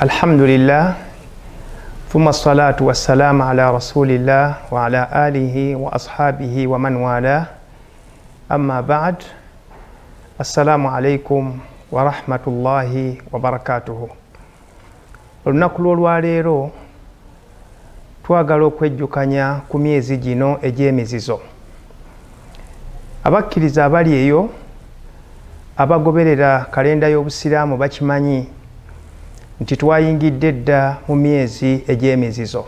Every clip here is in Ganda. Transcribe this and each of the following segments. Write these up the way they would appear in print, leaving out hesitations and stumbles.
Alhamdulillah, thumma salatu wassalamu ala rasulillah wa ala alihi wa ashabihi wa man wala. Amma ba'd. Assalamu alaikum wa rahmatullahi wa barakatuhu. Olunaku lw'olwaleero twagala okwejjukanya ku myezi gino egy'emizizo. Abakkiriza abali eyo abagoberera kalenda y'Obusiraamu bakimanyi nti twayingidde dda mu myezi egy'emizizo.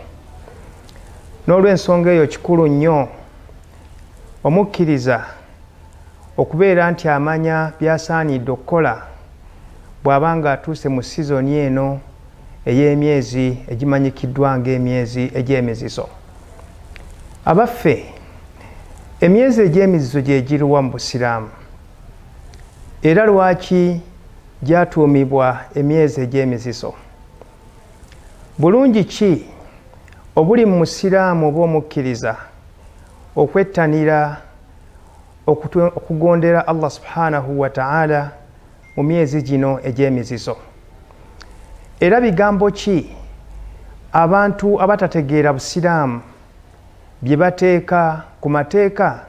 N'olw'ensonga eyo kikulu nnyo omukkiriza okubeera nti amanya byasaanidde okukola bw'aba nga atuuse mu sizoni eno ey'emyezi egimanyikiddwa ng'emyezi egy'emizizo. Abaffe, emyezi egy'emizizo gye giruwa mu Busiraamu? Era lwaki gyatuumibwa emyezi egy'emizizo? Bulungi ki obuli mu Musiraamu oba omukkiriza okwettanira okugondera Allah subhanahu wa ta'ala mu myezi gino egy'emizizo? Era bigambo ki abantu abatategeera Busiraamu bye bateeka ku mateeka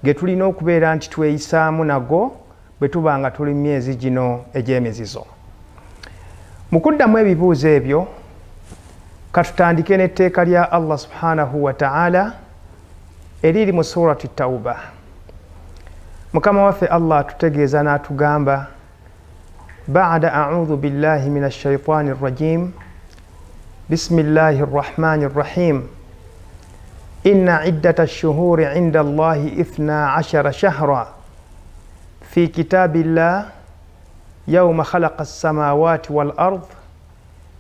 ge tulina okubeera nti tweyisaamu nago bwe tuba nga tuli mu myezi gino egy'emizizo? Mu kuddamu ebibuuzo ebyo, katutandike n'etteeka lya Allah subhanahu wa ta'ala eriri mu surati Tawba. Mukama waffe Allah tutegeeza n'atugamba, ba'da a'udhu billahi minash shaitani rrajim, bismillahir rahmanir rahim, inna iddata ash-shuhuri 'inda Allahi 12 shahra في كتاب الله يوم خلق السماوات والأرض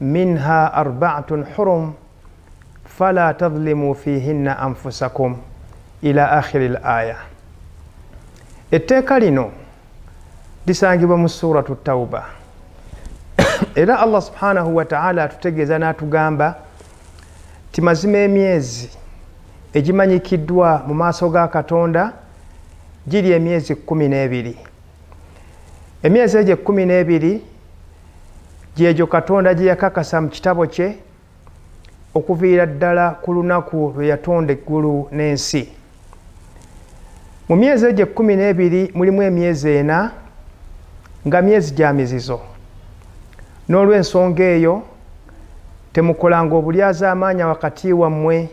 منها 4 حرم فلا تظلموا فيهن أنفسكم إلى آخر الآية. التeka lino lisangibwa mu suratu Tawba. Era Allah subhanahu wa ta'ala atutegeeza n'atugamba ti mazima emyezi egimanyikiddwa mu maaso ga Katonda giri emyezi 12. Emyezi egyo 12 gyegyo Katonda gye yakakasa mu kitabo kye okuviira ddala ku lunaku lwe yatonda eggulu n'ensi. Mu myezi egyo 12 mulimu emyezi 4 nga myezi gya mizizo. N'olw'ensonga eyo temukolanga obulyazaamaanya wakati wammwe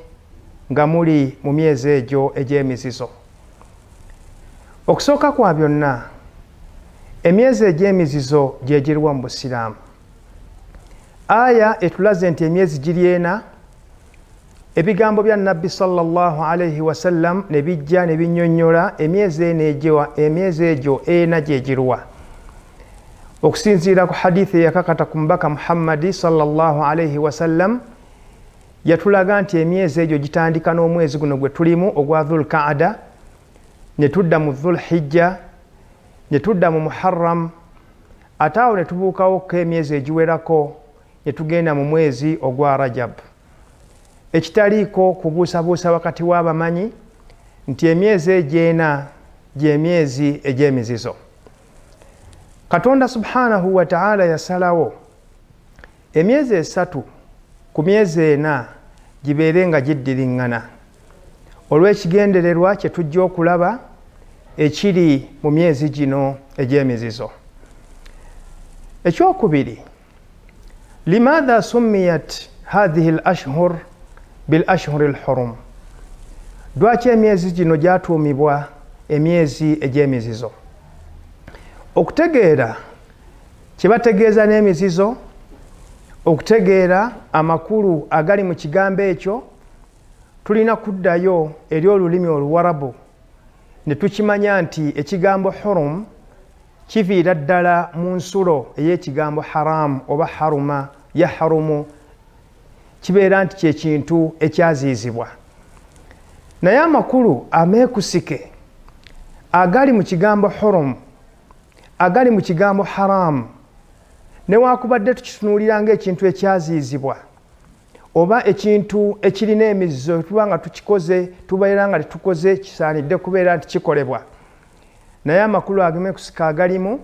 nga muli mu myezi egyo egy'emizizo. Okusooka kwa byonna, emyezi egy'emizizo gye giruwa mu Busiraamu? Aya etulaze nti emyezi giri 4. Ebigambo bya Nabbi sallallahu alayhi wasallam ne bijja ne binnyonnyola emyezi egyo 4 gye giruwa. Okusinziira ku hadithi eyakakata ku mubaka Muhammadi sallallahu alayhi wasallam, yatulaga nti emyezi egyo gitandika n'omwezi guno gwe tulimu ogwa Dhul-Qa'da, ne tudda mu Dhul-Hijja, ne tudda mu Muharram, ate awo ne tubuukawo ko emyezi egiwerako ne tugenda mu mwezi ogwa Rajab. Ekitaliiko kubuusabuusa wakati w'abamanyi nti emyezi egy'ena gy'emyezi egy'emizizo. Katonda subhanahu wa ta'ala yasalawo emyezi 3 ku myezi 4 gibeere nga giddiriŋŋana olw'ekigendererwa kye tujja okulaba ekiri mu myezi gino egy'emizizo. Ekyokubiri, limaadha summiyat hadhihi al-ashhur bil-ashhur al-hurum? Lwaki emyezi gino gyatuumibwa emyezi egy'emizizo? Okutegeera kye bategeeza n'emizizo, okutegeera amakulu agali mu kigambo ekyo, tulina kuddayo eri olulimi Oluwarabu ne tukimanya nti ekigambo hurum kiviira ddala mu nsulo ey'ekigambo haram oba haruma, yaharumu, kibeera nti kyekintu ekyaziizibwa. Naye amakulu ameekusike agali mu kigambo hurum, agali mu kigambo haram, newaakubadde tukitunuulira ng'ekintu ekyaziizibwa oba ekintu ekirina emizizo, tuba nga tukikoze tubeera nga tetukoze kisaanidde kubeera nti kikolebwa. Naye amakulu agemeekusika agalimu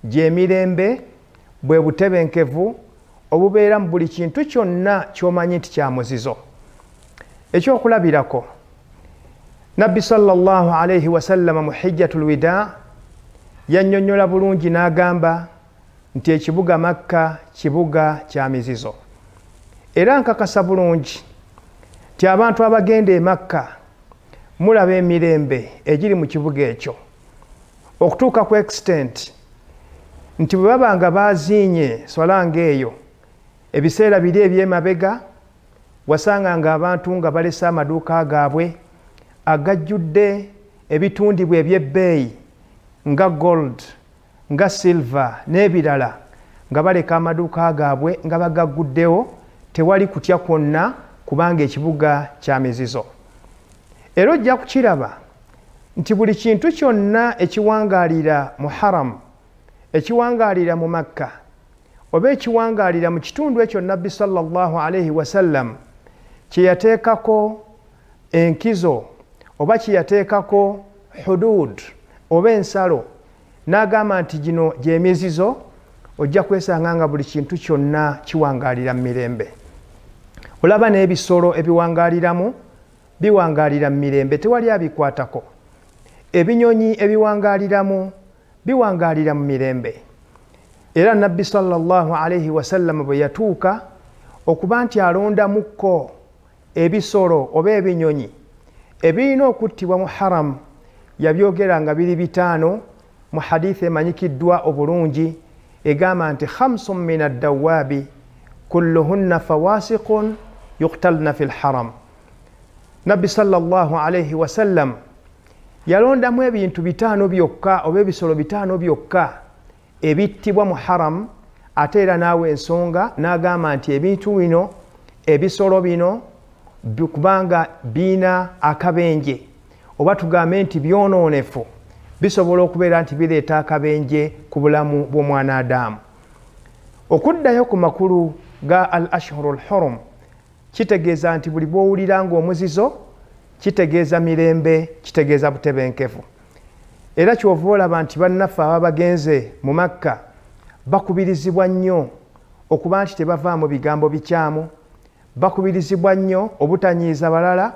gy'emirembe, bwe butebenkevu, obubeera mu buli kintu kyonna ky'omanyi nti kya muzizo. Ekyokulabirako, Nabbi sallallahu alayhi wa sallam mu hijjatul wida yannyonnyola bulungi n'agamba nti ekibuga Makka kibuga kya mizizo. Era nkakasa bulungi nti abantu abagenda e Makka mulaba emirembe egiri mu kibuga ekyo, okutuuka ku extent nti bwe baba nga baziinye swalanga eyo ebiseera biri eby'emabega, wasanga nga abantu nga balesa amaduuka gaabwe agajjudde ebitundibwa eby'ebbeeyi nga gold, nga silver n'ebirala, nga baleka amaduuka gaabwe nga bagagguddewo, tewali kutya kwonna kubanga ekibuga kya mizizo. Era ojja kukiraba nti buli kintu kyonna ekiwangaalira mu haram, ekiwangaalira mu Makka, oba ekiwangaalira mu kitundu ekyo Nabbi sallallahu alayhi wa sallam kye yateekako enkizo oba kye yateekako hudud oba ensalo, n'agamba nti gino gy'emizizo, ojja kwesanga nga buli kintu kyonna kiwangaalira mu mirembe. Olaba n'ebisolo ebiwangaaliramu biwangaalira mu mirembe, tewali abikwatako. Ebinyonyi ebiwangaaliramu biwangaalira mu mirembe. Era Nabbi sallallahu alayhi wa sallam bwe yatuuka okuba nti alondamukko ebisolo oba ebinyonyi ebirina okuttibwa mu haram, yabyogera nga biri 5 mu hadithi emanyikiddwa obulungi egamba nti 5 min ad-dawaabi kulluhunna fawasiqun yuqtalna fil haram. Nabbi sallallahu alayhi wa sallam yalondamu ebintu 5 byokka oba ebisolo 5 byokka ebittibwa mu haram, ate era naawe ensonga n'agamba nti ebintu bino, ebisolo bino kubanga biina akabenje oba tugambe nti byonoonefu, bisobola okubeera nti bireeta akabenje ku bulamu bw'omwana Adamu. Okuddayo ku makulu ga al-ashhurul hurum kitegeeza nti buli bw'owulira ng'omuzizo kitegeeza mirembe, kitegeeza butebenkevu. Era kyova olaba nti bannaffe aba bagenze mu Makka bakubirizibwa nnyo okuba nti tebavaamu bigambo bikyamu, bakubirizibwa nnyo obutanyiiza balala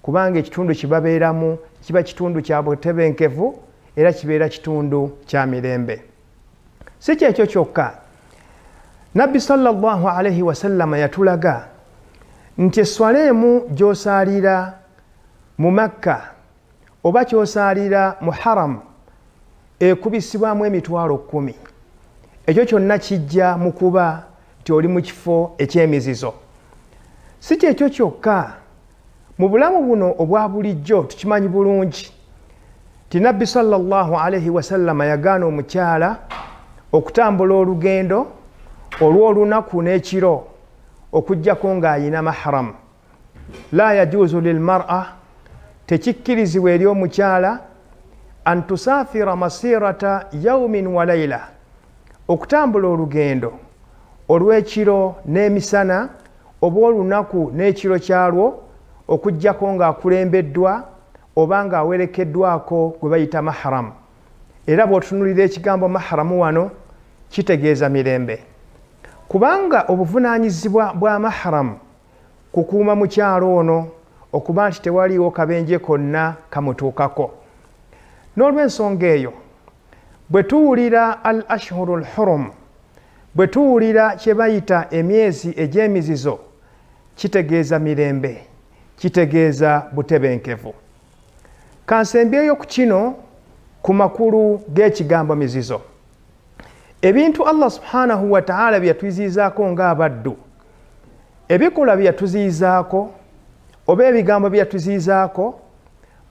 kubanga ekitundu kibabeeramu kiba kitundu kya butebenkevu era kibeera kitundu kya mirembe. Si kyekyo kyokka, Nabbi sallallahu alayhi wa sallam yatulaga nti esswala emu gy'osaalira mu Makka oba ky'osaalira mu haram ekubisibwamu emitwalo 10. Ekyo kyonna kijja mu kuba nti oli mu kifo eky'emizizo. Si kyekyo kyokka, mu bulamu buno obwa bulijjo tukimanyi bulungi ti Nabbi sallallahu alayhi wa sallam yagaana omukyala okutambula olugendo olw'olunaku n'ekiro okujjako ng'ayina mahram. La yajuuzu lilmar'a, tekikkirizibwa eri omukyala an tusaafira masirata yawmin wa layla, okutambula olugendo olw'ekiro n'emisana oba olunaku n'ekiro kyalwo okujjako ng'akulembeddwa oba ng'awerekeddwako gwe bayita mahram. Era bw'otunuulira ekigambo mahramu wano kitegeeza mirembe, kubanga obuvunaanyizibwa bwa mahram kukuuma mukyalo ono okuba nti tewaliiwo kabenje konna kamutuukako. N'olw'ensonga eyo bwe tuwulira al ashhurul hurum, bwe tuwulira kye bayita emyezi egy'emizizo, kitegeeza mirembe, kitegeeza butebenkevu. Kansembyeyo ku kino ku makulu g'ekigambo mizizo. Ebintu Allah subhanahu wa ta'ala byatuziizaako ng'abaddu, ebikola byatuziizaako oba ebigambo byatuziizaako,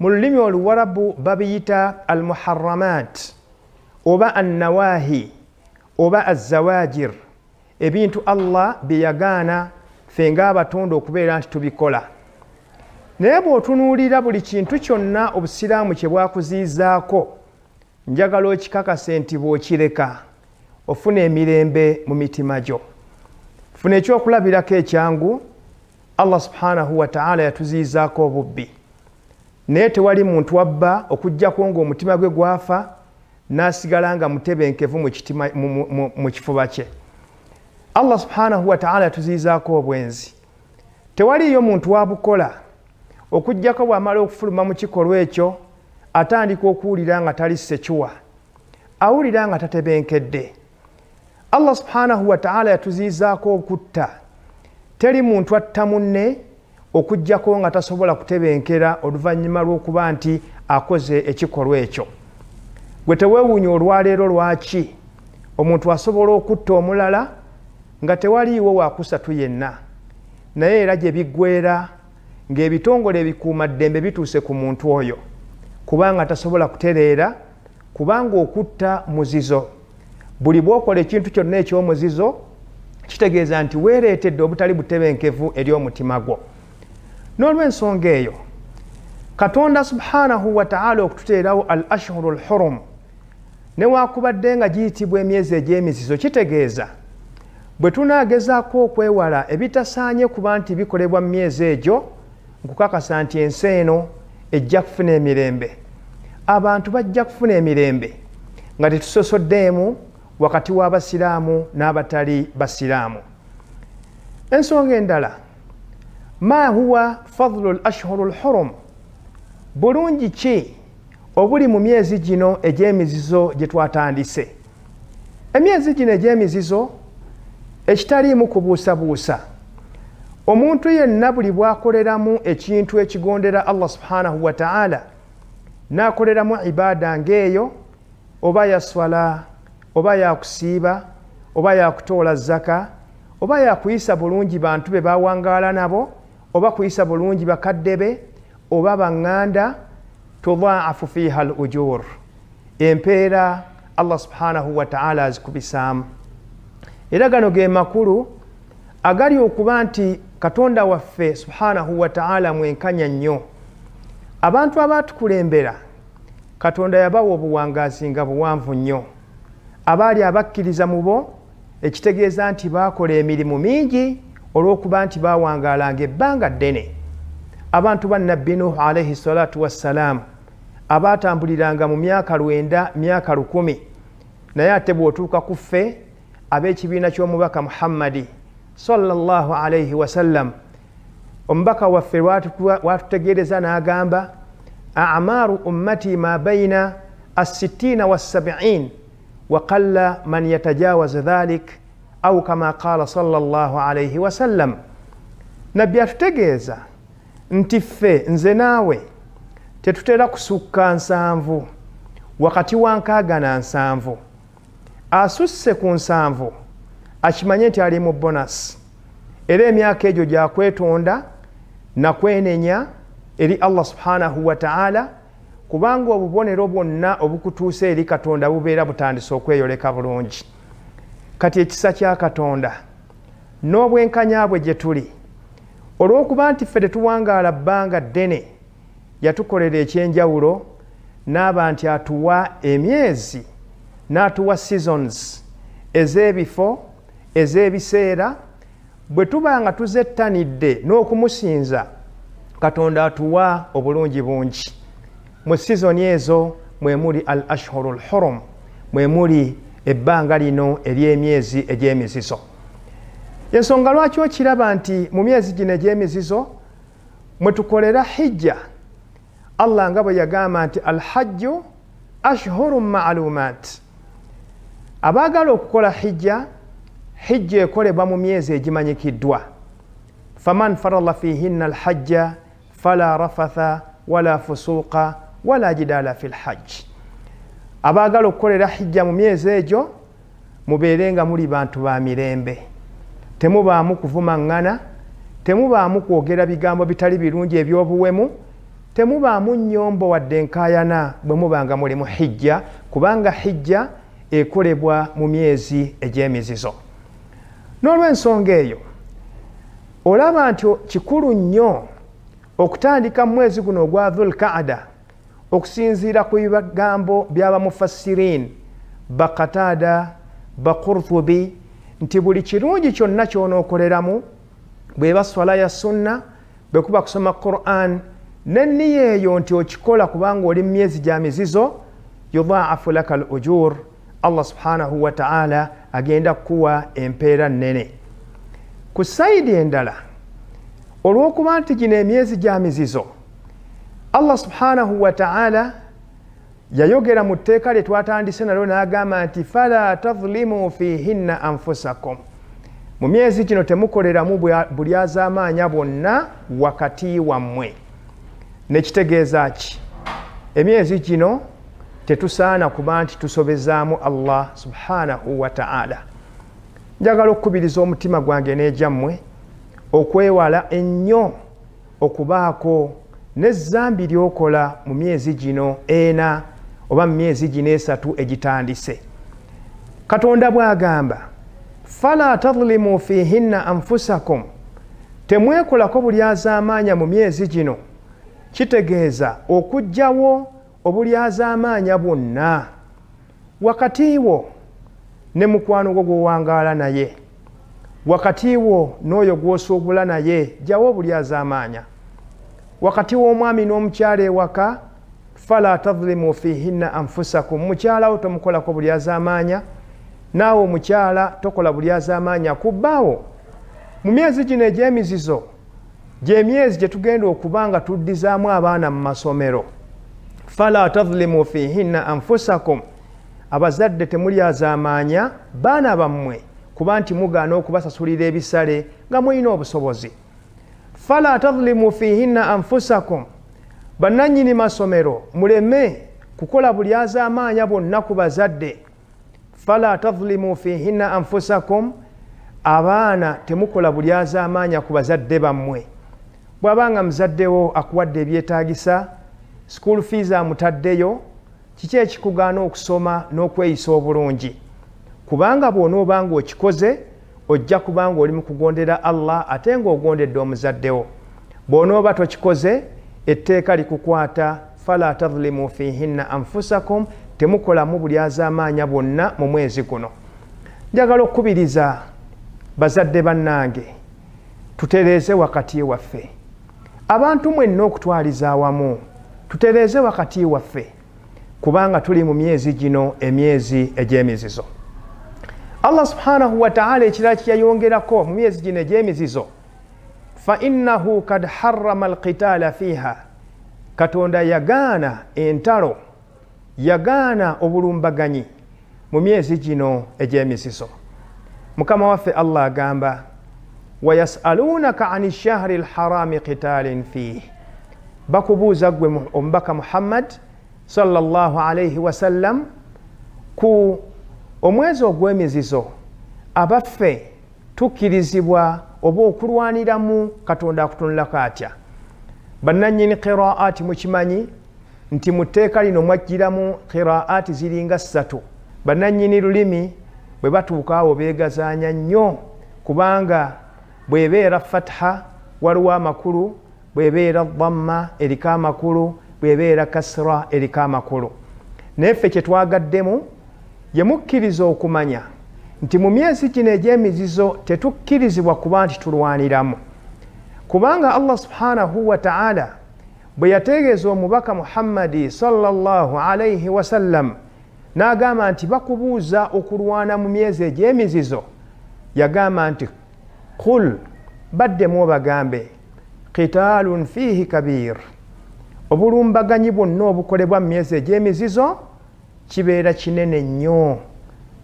mu lulimi oluwarabu babiyita al-muharramat oba an-nawahi oba az-zawajir, ebintu Allah bye yagaana ffe ng'abatonde okubeera nti tubikola. Naye bw'otunuulira buli kintu kyonna obusiraamu kye bwakuziizaako, njagala okikakase nti bw'okireka ofuna emirembe mu mitima gyo. Funa ekyokulabirako ekyangu, Allah subhanahu wa ta'ala yatuziizaako obubbi, naye tewali muntu wabba okujjako ng'omutima gwe gwafa n'asigala nga mutebenkevu mu kifuba kye. Allah subhanahu wa ta'ala tuzizaako obwenzi. Tewaliyo muntu wabukola okujjako bw'amala okufuluma mu kikolwa ekyo atandika okuwulira nga tali ssekiwa, awulira nga tatebenkedde. Allah subhanahu wa ta'ala yatuzizaako okutta. Teri muntu atta munne okujjako nga tasobola kutebenkera oluvannyuma lw'okuba nti akoze ekikolwa ekyo. Gwe teweewuunya olwaleero lwaki omuntu asobola okutta omulala nga tewaliiwo waakusatu yenna, naye era gye biggweera ng'ebitongole ebikuumaddembe bituuse ku muntu oyo kubanga tasobola kutereera, kubanga okutta muzizo. Buli bw'okola ekintu kyonna eky'omuzizo kitegeeza nti weereetedde obutali butebenkevu eri omutima gwo. N'olw'ensonga eyo Katonda subhanahu wa ta'ala okututeerawo al ashhuru al hurum newaakubadde nga giyitibwa emyezi egy'emizizo, kitegeeza bwe tunaagezaako okwewala ebitasaanye kuba nti bikolebwa mu myezi egyo, nkukakasa nti ensi eno ejja kufuna emirembe. Abantu bajja kufuna emirembe nga tetusosoddeemu wakati w'abasiraamu n'abatali basiraamu. Ensonga endala, ma huwa fadlu al ashhuru al hurum, bulungi ki obuli mu myezi gino egy'emizizo gye twatandise. Emyezi gino egy'emizizo ekitaliimu kubuusabuusa, omuntu yenna buli bw'akoleramu ekintu ekigondera Allah subhanahu wa ta'ala, n'akoleramu ibaada ng'eyo, oba yaswala, oba yakusiiba, oba yakutoola zaka, oba yakuyisa bulungi bantu be bawangaala nabo, oba kuyisa bulungi bakadde be, oba baŋŋanda, tudha'afu fiha al ujur, empeera Allah subhanahu wa ta'ala azikubisaamu. Era gano ge makulu agali okuba nti Katonda waffe subhanahu wa ta'ala mwenkanya nnyo. Abantu abaatukulembera Katonda yabawa obuwangaazi nga buwanvu nnyo. Abaali abakkiriza mu bo ekitegeeza nti baakola emirimu mingi olw'okuba nti baawangaalanga ebbanga ddene. Abantu ba Nabbi Nuhu alayhi salatu wassalaam abaatambuliranga mu myaka 9, myaka 10, naye ate bw'otuuka ku ffe ab'ekibiina ky'omubaka Muhammadi sallallahu alayhi wasallam, omubaka waffe watutegeereza n'agamba a'maaru ummati ma bayna as-60 was-70 wa qalla man yatajawaza dhalik au kama qala sallallahu alayhi wasallam. Nabbi atutegeeza nti ffe nze naawe tetutera kusukka 70 wakati wa 60 na 70. Asusse ku 70 akimanye nti ali mu bonus, era emyaka egyo gyakwetonda na kwenenya eri Allah subhanahu wa ta'ala, kubanga obubonero bwonna obukutuuse eri Katonda bubeera butandise okweyoleka bulungi. Kati ekisa kya Katonda n'obwenkanya bwe gye tuli, olw'okuba nti ffe tetuwangaala bbanga ddene, yatukolera ekyenjawulo n'aba nti atuwa emyezi n'atuwa seasons ez'ebifo ez'ebiseera. Bwe tuba nga tuzettanidde n'okumusinza, Katonda atuwa obulungi bungi. Mu sizoni ezo mwe muli al ashhuru al hurum, mwe muli ebbanga lino ery'emyezi egy'emizizo. Ensonga lwaki okiraba nti mu myezi gino egy'emizizo mwe tukolera hijja, Allah nga bwe yagamba nti al hajju ashhurun ma'lumat. Abaagala okukola hijja, hijja ekolebwa mu myezi egimanyikiddwa. Faman farada fihinna al hajja fala rafatha wala fusuqa wala jidala fil hajj. Abaagala okukolera hijja mu myezi egyo mubeere nga muli bantu ba mirembe, temubaamu kuvumaŋŋana, temubaamu kwogera bigambo bitali birungi eby'obuwemu, temubaamu nnyombo wadde enkaayana bwe muba nga muli mu hijja, kubanga hijja ekolebwa mu myezi egy'emizizo. N'olw'ensonga eyo olaba nti kikulu nnyo okutandika mu mwezi guno ogwa Dhul-Qa'da okusinziira ku bigambo by'abamufassirin ba Qatada, ba Qurtubi, nti buli kirungi kyonna ky'onookoleramu, bw'eba swala ya sunna, bwe kuba kusoma Qur'an, n'enniya eyo nti okikola kubanga oli mu myezi gya mizizo, yudha'afu laka al ujur, Allah subhanahu wa ta'ala agenda kuwa empeera nnene. Ku sayidi endala olw'okuba nti gino emyezi gya mizizo, Allah subhanahu wa ta'ala yayogera mu tteeka lye twatandise nalyo n'agamba nti fala tadhlimu fihinna anfusakum, mu myezi gino temukoleramu bulyazaamaanya bwonna wakati wammwe. Nekitegeeza ki? Emyezi gino tetusaana kuba nti tusobezaamu Allah subhanahu wa ta'ala. Njagala okukubiriza omutima gwange n'egyammwe okwewala ennyo okubaako n'ezzambi ly'okola mu myezi gino ena oba mu myezi gino esatu egitandise. Katonda bw'agamba fala tadhlimu fihinna anfusakum, temwekolako bulyazaamaanya mu myezi gino, kitegeeza okuggyawo obulyazaamaanya bwonna wakati wo ne mukwano gwo gw'owangaala naye, wakati wo n'oyo gw'osuubula naye, gyawo obulyazaamaanya. Wakati w'omwami n'omukyala ewaka, fala tadhlimu fihinna anfusakum, mukyala wo tomukolako bulyazaamaanya, naawe omukyala tokola bulyazaamaanya kubbaawo. Mu myezi gino egy'emizizo gy'emyezi gye tugenda okuba nga tuddizaamu abaana mu masomero. Fala tadhlimu fihinna anfusakum, abazadde temulyazaamaanya baana bammwe kuba nti mugaana okubasasulira ebisale nga mulina obusobozi. Fala tadhlimu fihinna anfusakum, bannannyini masomero muleme kukola bulyazaamaanya bwonna ku bazadde. Fala tadhlimu fihinna anfusakum, abaana temukola bulyazaamaanya ku bazadde bammwe. Bw'abanga muzaddewo akuwadde ebyetaagisa, school fees amutaddeyo, kiki ekikugaana okusoma n'okweyisa obulungi? Kubanga bw'onooba nga okikoze ojja kubanga oli mu kugondera Allah ate ng'ogondedde omuzaddewo. Bw'onooba tokikoze etteeka likukwata. Fala tadhlimu fihinna anfusakum, temukolamu bulyazaamaanya bwonna mu mwezi guno. Njagala okukubiriza bazadde bannange tutereeze wakati waffe, abantu mwenna okutwaliza awamu tutereeze wakati waffe, kubanga tuli mu myezi gino emyezi egy'emizizo. Allah subhanahu wa ta'ala ekirala kyeyayongerako mu myezi gino egy'emizizo, fa innahu kad harrama alqitaala fiha, Katonda yagaana entalo, yagaana obulumbaganyi mu myezi gino egy'emizizo. Mukama waffe Allah agamba wayasalunaka ani shahri alharami qitaalin fihi, bakubuuza gwe omubaka Muhammad sallallahu alayhi wasallam ku omwezi ogw'emizizo abaffe tukkirizibwa oba okulwaniramu Katonda akutunulako atya. Bannannyini qiraati mukimanyi nti mu tteeka lino mwajjiramu qiraati ziringa 3. Bannannyini lulimi bwe batuuka awo beegazaanya nnyo, kubanga bw'ebeera fatha waliwo amakulu, bw'ebeera dhamma eriko amakulu, bw'ebeera kasra eriko amakulu. Naye ffe kye twagaddemu ye mukkiriza okumanya nti mu myezi gino egy'emizizo tetukkirizibwa kuba nti tulwaniramu, kubanga Allah subhanahu wa ta'ala bwe yategeeza omubaka Muhammadi sallallahu alayhi wasallam n'agamba nti bakubuuza okulwana mu myezi egy'emizizo, yagamba nti qul, baddemu obagambe, qitaalun fihi kabir, obulumbaganyi bwonna obukolebwa mu myezi egy'emizizo kibeera kinene nnyo,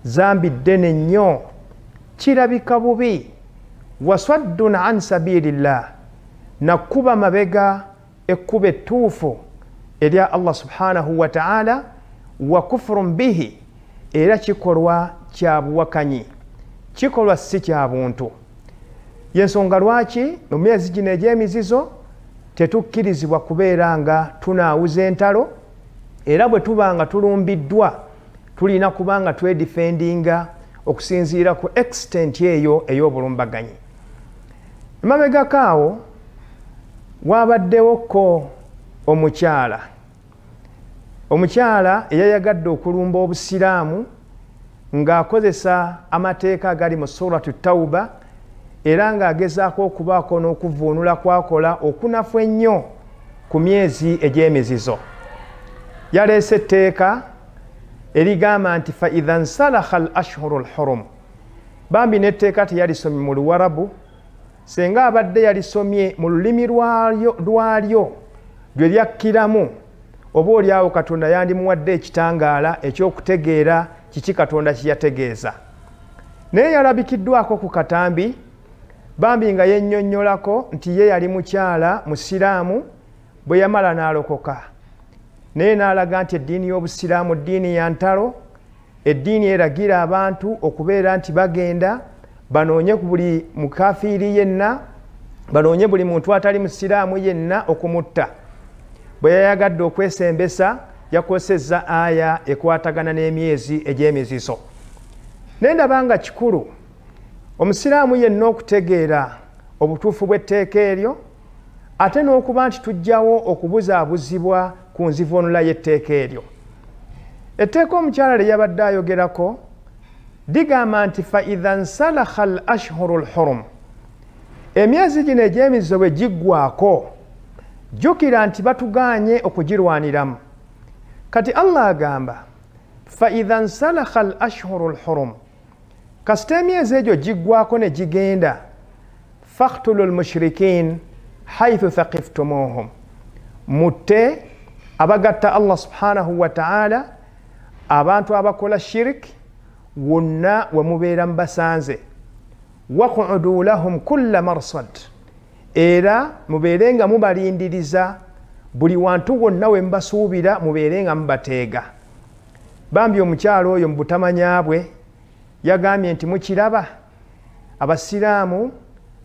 zambi ddene nnyo, kirabika bubi. Waswaddun an sabilillah, nakuba mabega ekkuba ettuufu erya Allah subhanahu wa ta'ala, wa kufurun bihi, era kikolwa kya buwakanyi, kikolwa si kya buntu. Yensonga lwaki mu myezi gino egy'emizizo tetukkirizibwa kubeera nga tunaawuza entalo, era bwe tuba nga tulumbiddwa tulina kubanga twedifendinga okusinziira ku extent eyo ey'obulumbaganyi. Emabegako awo wabaddewoko omukyala eyayagadde okulumba obusiraamu ng'akozesa amateeka agali mu suratu Tawba, era ng'agezaako okubaako n'okuvuunula kwakola okunafu ennyo ku myezi egy'emizizo. Yaleese etteeka erigamba nti fa idha nsalakha al ashhuru al hurum, bambi n'etteeka teyalisomye mu Luwarabu, senga abadde yalisomye mu lulimi lwalyo lwe lyakkiramu, oba oliawo Katonda yandimuwadde ekitangaala ekyokutegeera kiki Katonda kiyategeeza. Naye yalabikiddwako ku katambi, bambi nga yennyonnyolako nti ye yali mukyala musiraamu bwe yamala n'alokoka. Naye n'alaga nti eddiini y'Obusiraamu ddiini ya ntalo, eddiini eragira abantu okubeera nti bagenda banoonye ku buli mukafiiri yenna, banoonye buli muntu atali musiraamu yenna okumutta. Bwe yayagadde okwesembesa yakozesezza aya ekwatagana n'emyezi egy'emizizo. Naye ndaba nga kikulu omusiraamu yenna okutegeera obutuufu bw'etteeka eryo, ate n'okuba nti tujjawo okubuzaabuzibwa ku nzivuunula y'etteeka eryo. Etteeka omukyala lye yabadde ayogerako ligamba nti fa idha nsalakha al ashhuru al hurum, emyezi gino egy'emizizo bwe giggwaako jjukira nti batugaanye okugirwaniramu. Kati Allah agamba fa idha nsalakha al ashhuru al hurum, kasita emyezi egyo giggwaako ne gigenda, faqtulu al mushrikin haythu thaqiftumuhum, mutte abagatta Allah subhanahu wa ta'ala, abantu abakola shirik wonna we mubeera mubasanze. Waqudu lahum kulla marsad, era mubeerenga mubalindiriza buli wantu wonna we mubasuubira mubeerenga mubateega. Bambi omukyalo oyo mu butamanyabwe yagambye nti mukiraba abasiraamu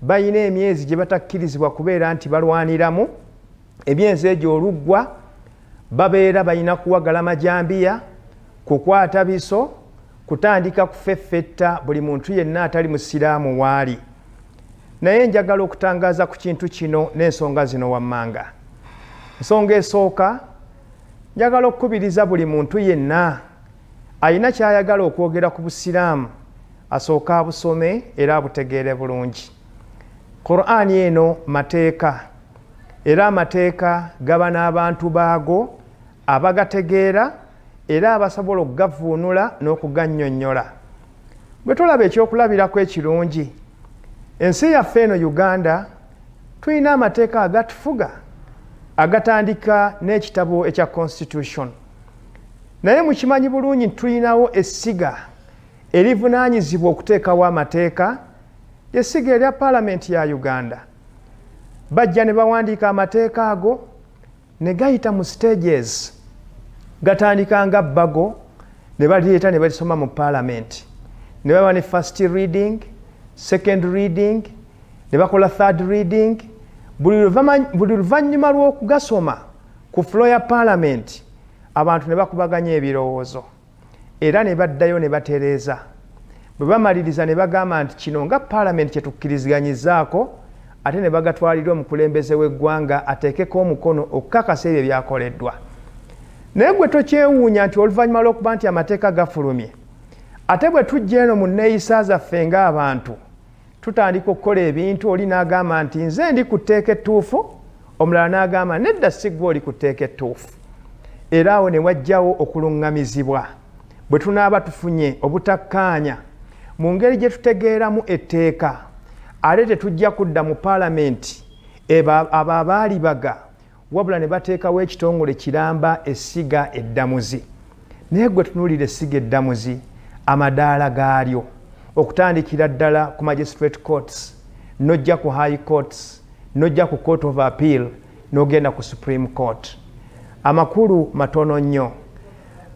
bayina emyezi gye batakkirizibwa kubeera nti balwaniramu. Emyezi egyo oluggwa babeera bayina kuwagala majambiya, kukwata biso, kutandika kufeffetta buli muntu yenna atali musiraamu waali. Naye njagala okutangaza ku kintu kino n'ensonga zino wammanga. Ensonga esooka, njagala okukubiriza buli muntu yenna ayina kyayagala okwogera ku busiraamu asooka abusome era abutegeere bulungi. Qur'ani eno mateeka, era amateeka gaba n'abantu baago abagategeera era abasobola okugavuunula n'okugannyonnyola. Bwe tulaba ekyokulabirako ekirungi, ensi yaffe eno Uganda tulina amateeka agatufuga agatandika n'ekitabo ekya Constitution. Naye mukimanyi bulungi nti tulinawo essiga erivunaanyizibwa okuteekawo amateeka, essiga erya Paalamenti ya Uganda. Bajja ne bawandiika amateeka ago ne gayita mu stages, gatandika nga bbago ne balireeta ne balisoma mu Paalamenti, ne baba ne first reading, second reading, ne bakola third reading. Buli luvannyuma lw'okugasoma ku floor ya Paalamenti abantu ne bakubaganya ebirowoozo era ne baddayo ne batereeza. Bwe bamaliriza ne bagamba nti kino nga Paalamenti kye tukkiriziganyizaako, ate ne bagatwalira omukulembeze w'eggwanga ateekeko omukono okukakasa ebyo byakoleddwa. Naye gwe tokyewuunya nti oluvannyuma lw'okuba nti amateeka gafulumye, ate bwe tujja eno mu nneeyisa zaffe ng'abantu tutandika okukola ebintu, oli n'agamba nti nze ndi ku tteeka ettuufu, omulala n'agamba nedda si ggwe oli ku tteeka ettuufu. Era awo ne wajjawo okuluŋŋamizibwa bwe tunaaba tufunye obutakkaanya mu ngeri gye tutegeeramu etteeka, ate tetujja kudda mu Paalamenti abo abaalibaga, wabula ne bateekawo ekitongole kiramba essiga eddamuzi. Naye gwe tunuulira essiga eddamuzi, amadaala gaalyo okutandikira ddala ku magistrate courts, n'ojja ku high courts, n'ojja ku court of appeal, n'ogenda ku Supreme Court. Amakulu matono nnyo.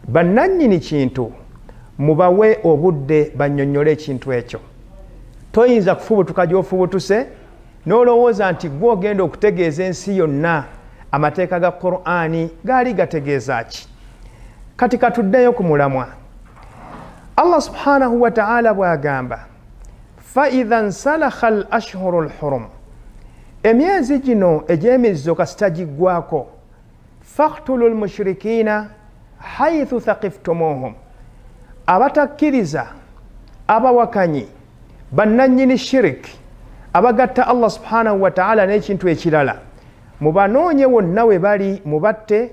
Bannannyini kintu mubawe obudde bannyonnyole ekintu ekyo. Toyinza kufubutuka gy'ofubutuse n'olowooza nti gwe ogenda okutegeeza ensi yonna amateeka ga Qur'ani gaali gategeeza ki. Kati katuddeyo ku mulamwa. Allah subhanahu wa ta'ala bw'agamba fa idha nsalakha al ashhuru al hurum, emyezi gino egy'emizizo kasita giggwaako, faqtulu al mushrikina haythu thaqiftumuhum, abatakkiriza, abawakanyi, bannannyini shirik, abagatta Allah subhanahu wa ta'ala n'ekintu ekirala, mubanoonye wonna we bali mubatte,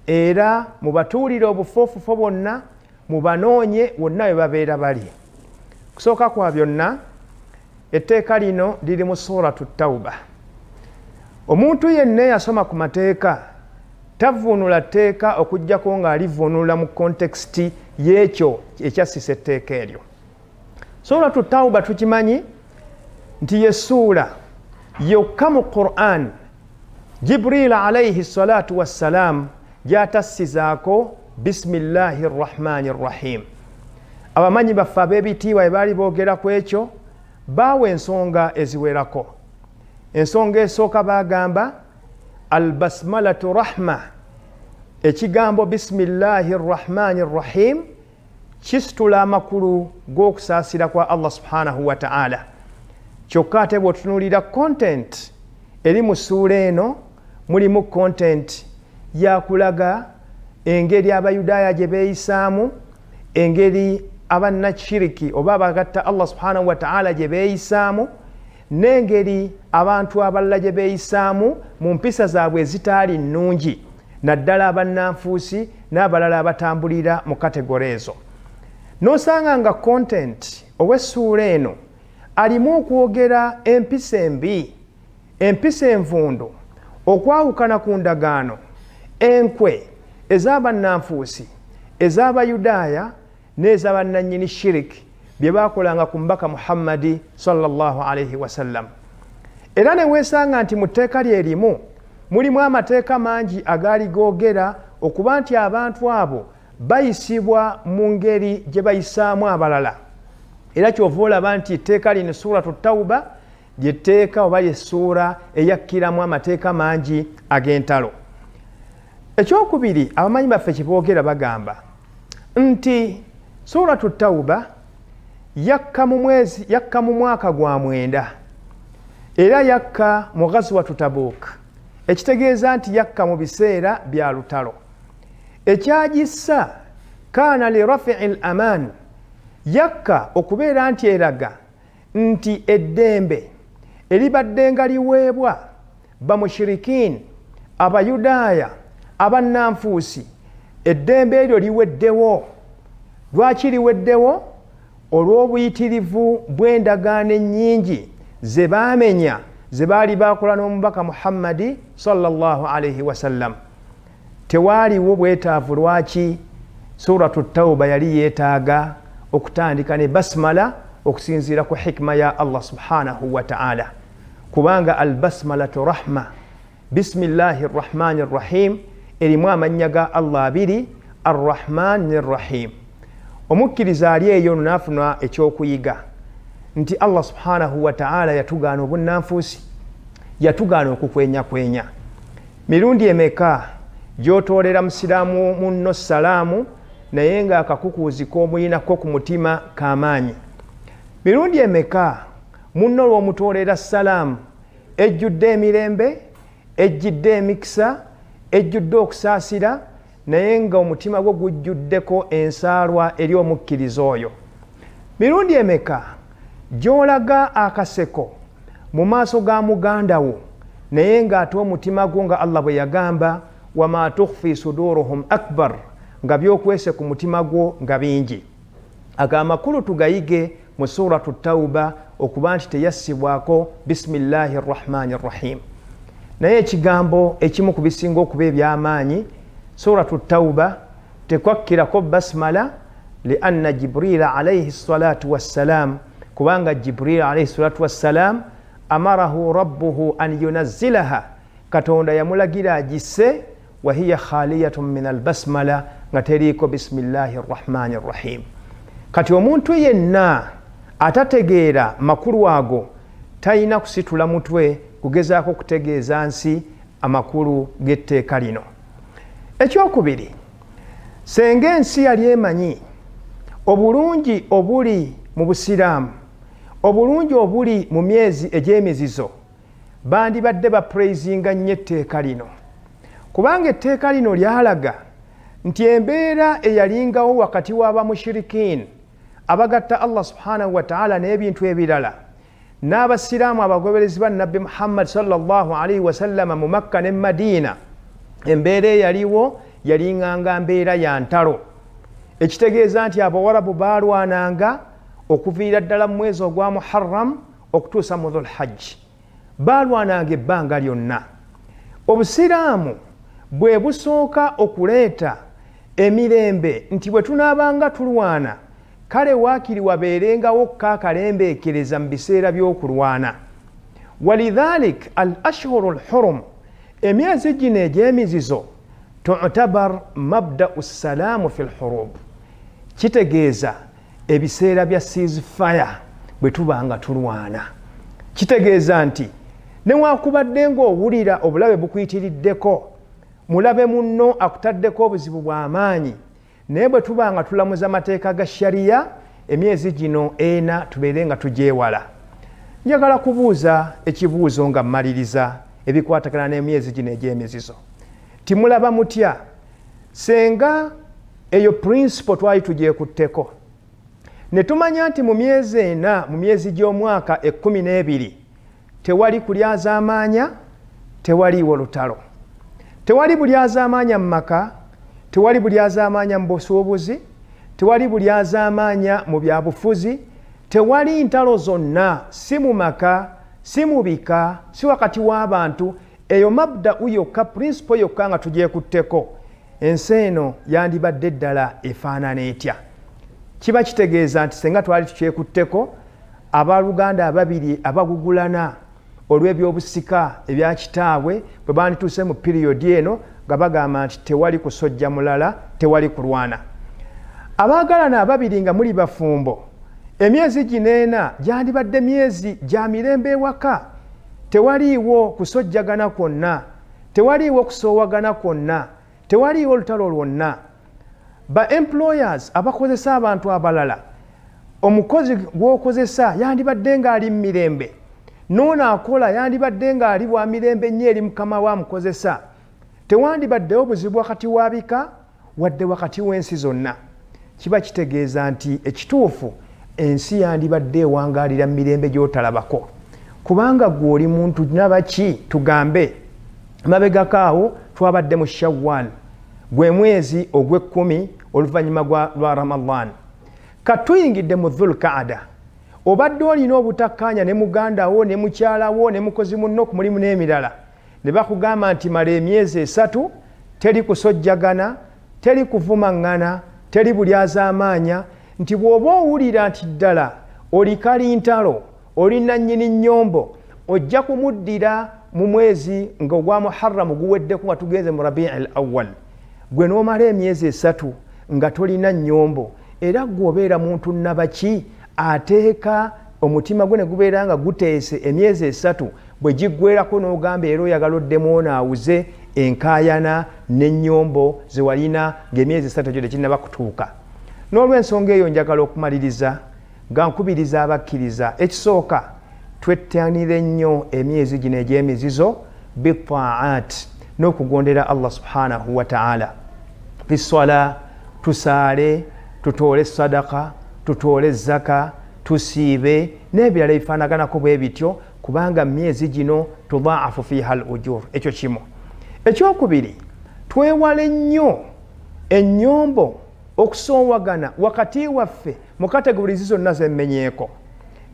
era mubatuulire obufoofufu bwonna, mubanoonye wonna we babeera bali. kusooka kwa byonna etteeka lino liri mu suratu Tawba. Omuntu yenna yasoma ku mateeka tavvuunula tteeka okuggyako ng'alivvuunula mu kontekisiti y'ekyo ekyassisa etteeka eryo. Suratu Tawba tukimanyi nti ye ssuula yokka mu Qur'an Jibril alayhi salatu wassalam gy'atassizaako bismillahi rrahmani rrahim. Abamanyi baffe ab'ebitiibwa bwe baali boogera ku ekyo baawa ensonga eziwerako. Ensonga esooka baagamba albasmalatu rahma. Ekigambo bismillahi rrahmani rrahim kisitula amakulu g'okusaasira kwa Allah subhanahu wa ta'ala. Kyokka ate bw'otunuulira content eri mu ssuula eno mulimu content yakulaga engeri abayudaaya gye beeyisaamu, engeri abannakiriki oba abagatta Allah subhanahu wa ta'ala gye beeyisaamu, n'engeri abantu abalala gye beeyisaamu mu mpisa zaabwe ezitaali nnungi, naddala abannanfuusi n'abalala abatambulira mu kategore ezo. N'osanga nga content ow'essuula eno alimu okwogera empisa embi, empisa envundu, okwawukana ku ndagaano, enkwe ez'abannanfuusi, ez'abayudaaya n'ez'abannannyini shiriki bye baakolanga ku mubaka Muhammadi sallallahu alayhi wasallam. Era ne weesanga nti mu tteeka lye limu mulimu amateeka mangi agaali googera okuba nti abantu abo bayisibwa mu ngeri gye bayisaamu abalala. Era kyova olaba nti etteeka lino suratu Tawba lyetteeka oba lyessuura eyakkiramu amateeka mangi ag'entalo. Ekyokubiri abamanyi baffe kiboogera bagamba nti suratu Tawba yakka mu mwaka gwa 9 era yakka mu ghazwatu Tabuk, ekitegeeza nti yakka mu biseera bya lutalo. Ekyagissa kaana li rafi'i al-aman, yakka okubeera nti eraga nti eddembe eribadde nga liweebwa bamushirikiin, abayudaaya, abannanfuusi, eddembe eryo liweddewo. Lwaki liweddewo? Olw'obuyitirivu bw'endagaano ennyingi ze baamenya, ze baali baakola n'omubaka Muhammadi sallallahu alayhi wasallam. Tewaaliwo bwetaavu lwaki suratu Tawba yali yeetaaga okutandika ne basmala okusinziira ku hikma ya Allah subhanahu wa ta'ala. Kubanga albasmalatu rahma, bismillahi rrahmani rrahim erimu amannya ga Allah abiri, arrahman nirrahim. Omukkiriza ali eyo n'afuna ekyokuyiga nti Allah subhanahu wa ta'ala yatugaana obunnanfuusi, yatugaana okukwenyakwenya. Mirundi emeka gy'otoolera musiraamu munno salaamu naye ng'akakukuuzi k'omuyinako ku mutima k'amaanyi? Mirundi emeka munno lw'omutoolera salaamu ejjudde emirembe, ejjidde emikisa, ejjudde okusaasira, naye nga omutima gwo gujjuddeko ensaalwa eri omukkiriza oyo? Mirundi emeka gy'olaga akaseko mu maaso ga muganda wo naye ng'ate omutima gwo nga Allah bwe yagamba wama tukhfi suduruhum akbar, nga byokwese ku mutima gwo nga bingi. Ag'amakulu tugayige mu suratu Tawba okuba nti teyassibwako bismillahi rrahmani rrahim. Naye ekigambo ekimu ku bisinga okuba eby'amaanyi, suratu Tawba tekwakkirako basmala lianna Jibrila alayhi salatu wassalam, kubanga Jibrila alayhi salatu wassalam amarahu rabbuhu an yunazzilaha, Katonda yamulagira agisse, wa hiya khaliyatun min albasmala, nga teriiko bismillahi rrahmani rrahim. Kati omuntu yenna atategeera makulu ago talina kusitula mutwe kugezaako kutegeeza nsi amakulu g'etteeka lino. Ekyokubiri, senga ensi yali emanyi obulungi obuli mu busiraamu, obulungi obuli mu myezi egy'emizizo, bandibadde bapureyizinga nnyo etteeka lino. Kubanga etteeka lino lyalaga nti embeera eyalingawo wakati w'abamushirikiin abagatta Allah subhanahu wa ta'ala n'ebintu ebirala n'abasiraamu abagoberezi ba Nabbi Muhammad sallallahu alayhi wasallam mu Makka ne Madiina, embeera eyaliwo yalinganga mbeera ya ntalo, ekitegeeza nti Abawarabu baalwananga okuviira ddala mu mwezi ogwa Muharram okutuusa mu Dhul Hajj. Baalwananga ebbanga lyonna. Obusiraamu bwe busooka okuleeta emirembe nti bwe tunaabanga tulwana kale waakiri wabeerengawo kaakalembeekereza mu biseera by'okulwana. Walidhalik al ashhuru al hurum, emyezi gino egy'emizizo, tu'tabar mabda'u salaamu fil hurub, kitegeeza ebiseera bya ceasefire bwe tubanga tulwana. Kitegeeza nti newakubadde ng'owulira obulabe bukuyitiriddeko, mulabe munno akutaddeko obuzibu bw'amaanyi, naye bwe tubanga tulamuza amateeka ga shariya, emyezi gino ena tubeere nga tugyewala. Njagala kubuuza ekibuuzo nga mmaliriza ebikwatagana n'emyezi gino egy'emizizo. Timulaba mutya senga eyo principle twali tugyekutteko ne tumanya nti mu myezi ena, mu myezi gy'omwaka 12 tewali kulyazaamaanya, tewaliiwo lutalo, tewali bulyazaamaanya mu maka, tewali bulyazaamaanya mu busuubuzi, tewali bulyazaamaanya mu byabufuzi, tewali ntalo zonna, si mu maka, si mu bika, si wakati w'abantu. Eyo mabda'u yokka, principle yokka nga tugyekutteko, ensi eno yandibadde ddala efaanana etya? Kiba kitegeeza nti senga twali tukyekutteko, abaluganda ababiri abagugulana olw'ebyobusika ebya kitaabwe bwe bandituuse mu piriyodi eno nga bagamba nti tewali kusojja mulala, tewali kulwana. Abaagalana ababiri nga muli bafumbo, emyezi gino ena gyandibadde myezi gya mirembe ewaka, tewaliiwo kusojjagana kwonna, tewaliiwo kusoowagana kwonna, tewaliiwo olutalo lwonna. Ba employers abakozesa abantu abalala, omukozi gw'okozesa yandibadde ng'ali mu mirembe, n'ono akola yandibadde ng'ali bwa mirembe nnyo eri mukama wa mukozesa. Tewandibaddewo buzibu wakati wa bika wadde wakati w'ensi zonna. Kiba kitegeeza nti ekituufu ensi yandibadde ewangaalira mu mirembe gy'otalabako, kubanga gwe oli muntu nabaki tugambe mabegako awo twabadde mu Shawwal, gwe mwezi ogw'ekkumi oluvannyuma lwa Ramadan. Katuyingidde mu Dhul Qaada, obadde olina obutakkaanya ne muganda wo ne mukyala wo ne mukozi munno ku mulimu n'emirala, ne bakugamba nti mala emyezi 3 teri kusojjagana, teri kuvumaŋŋana, teri bulyazaamaanya, nti bw'oba owulira nti ddala oli kalintalo, oli nannyini nnyombo, ojja kumuddira mu mwezi nga ogwa Muharram guweddeko nga tugenze mu Rabi'ul Awwal. Gwe n'omala emyezi 3 nga tolina nnyombo, era gw'obeera muntu nabaki ateeka omutima gwe ne gubeera nga guteese emyezi 3 bwe giggweerako n'ogamba era oyagala oddemu onaawuze enkaayana n'ennyombo ze walina ng'emyezi 3 gyo tekinnaba kutuuka. N'olw'ensonga eyo njagala okumaliriza nga nkubiriza abakkiriza, ekisooka twettanire nnyo emyezi gino egy'emizizo bita'at, n'okugondera Allah subhanahu wa ta'ala. Biswala, tusaale, tutoole sadaka, tutoole zaka, tusiibe n'ebirala ebifaanaganako bwe bityo, kubanga myezi gino tudaafu fiha al ujur. Ekyo kimu. Ekyokubiri, twewale nnyo ennyombo okusoowagana wakati waffe mu kategorizi zonna zemmenyeeko.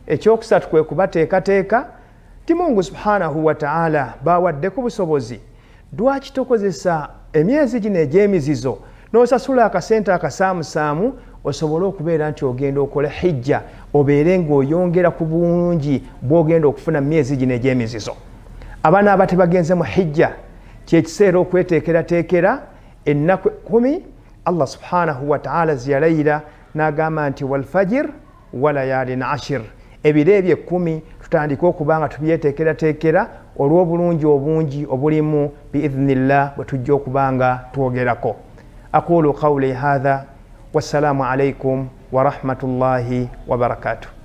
Ekyokusatu kwe kubateekateeka ti Mungu subhanahu wa ta'ala bawaddeko busobozi, lwaki tokozesa emyezi gino egy'emizizo n'osasula akasente akasaamusaamu osobole okubeera nti ogenda okola hijja, obeere ng'oyongera ku bungi bw'ogenda okufuna myezi gino egy'emizizo. Abaana abatebagenze mu hijja kyekiseera okweteekerateekera ennaku 10 Allah subhanahu wa ta'ala ziyalayira n'agamba nti wal fajr wa layalin 10, ebiro ebyo 10 tutandika okuba nga tubyeteekerateekera olw'obulungi obungi obulimu biidhnillah bwe tujja okuba nga twogerako. Aqulu qawli hadha wassalamu alaikum wa rahmatullahi wa barakatuh.